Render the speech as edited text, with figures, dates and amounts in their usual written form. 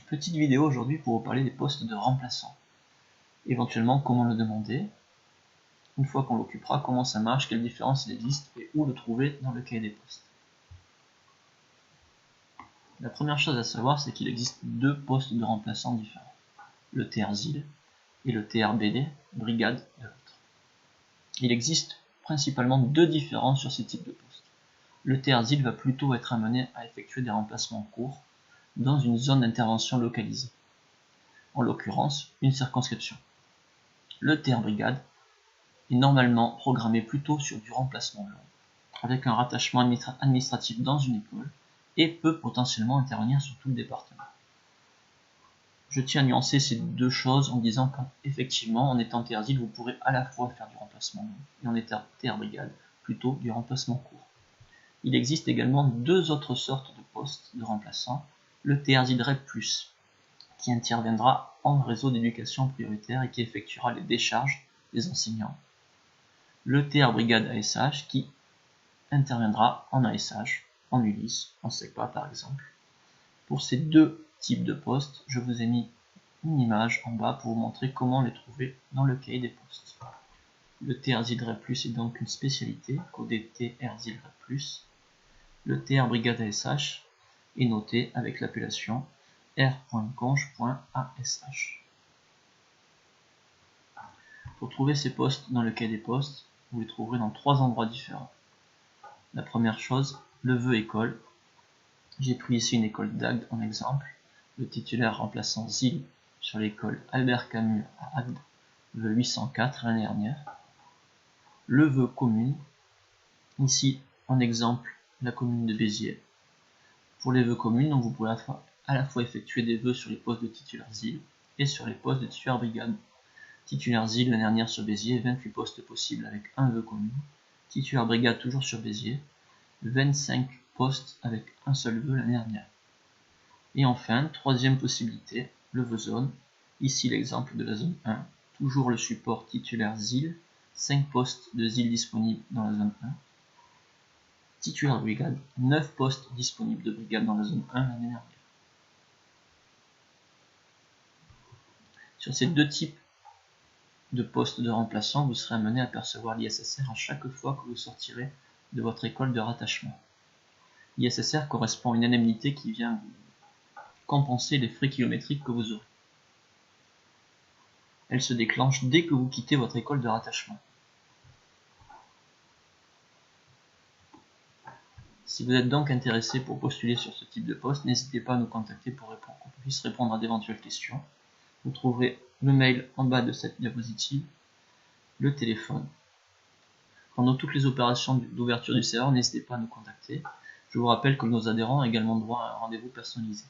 Petite vidéo aujourd'hui pour vous parler des postes de remplaçants. Éventuellement comment le demander, une fois qu'on l'occupera, comment ça marche, quelle différence il existe et où le trouver dans le cahier des postes. La première chose à savoir, c'est qu'il existe deux postes de remplaçants différents. Le TR-ZIL et le TR-BD, brigade de l'autre. Il existe principalement deux différences sur ces types de postes. Le TR-ZIL va plutôt être amené à effectuer des remplacements courts dans une zone d'intervention localisée, en l'occurrence une circonscription. Le TR-brigade est normalement programmé plutôt sur du remplacement long, avec un rattachement administratif dans une école, et peut potentiellement intervenir sur tout le département. Je tiens à nuancer ces deux choses en disant qu'effectivement, en étant TR-ZIL, vous pourrez à la fois faire du remplacement long, et en étant TR-brigade, plutôt du remplacement court. Il existe également deux autres sortes de postes de remplaçants, le TR-ZIL REP+, qui interviendra en réseau d'éducation prioritaire et qui effectuera les décharges des enseignants. Le TR-brigade ASH qui interviendra en ASH, en ULIS, en SECPA par exemple. Pour ces deux types de postes, je vous ai mis une image en bas pour vous montrer comment les trouver dans le cahier des postes. Le TR-ZIL REP+ est donc une spécialité, codée TR-ZIL REP+. Le TR-brigade ASH est noté avec l'appellation r.conge.ash. Pour trouver ces postes dans le cahier des postes, vous les trouverez dans trois endroits différents. La première chose, le vœu école. J'ai pris ici une école d'Agde en exemple. Le titulaire remplaçant ZIL sur l'école Albert Camus à Agde, vœu 804 l'année dernière. Le vœu commune. Ici, en exemple, la commune de Béziers. Pour les vœux communes, donc vous pouvez à la fois effectuer des vœux sur les postes de titulaire ZIL et sur les postes de titulaire brigade. Titulaire ZIL l'année dernière sur Béziers, 28 postes possibles avec un vœu commune. Titulaire brigade toujours sur Béziers, 25 postes avec un seul vœu l'année dernière. Et enfin, troisième possibilité, le vœu zone. Ici l'exemple de la zone 1, toujours le support titulaire ZIL, 5 postes de ZIL disponibles dans la zone 1. Titulaire brigade, 9 postes disponibles de brigade dans la zone 1 l'année dernière. Sur ces deux types de postes de remplaçants, vous serez amené à percevoir l'ISSR à chaque fois que vous sortirez de votre école de rattachement. L'ISSR correspond à une indemnité qui vient compenser les frais kilométriques que vous aurez. Elle se déclenche dès que vous quittez votre école de rattachement. Si vous êtes donc intéressé pour postuler sur ce type de poste, n'hésitez pas à nous contacter pour qu'on puisse répondre à d'éventuelles questions. Vous trouverez le mail en bas de cette diapositive, le téléphone. Pendant toutes les opérations d'ouverture du serveur, n'hésitez pas à nous contacter. Je vous rappelle que nos adhérents ont également droit à un rendez-vous personnalisé.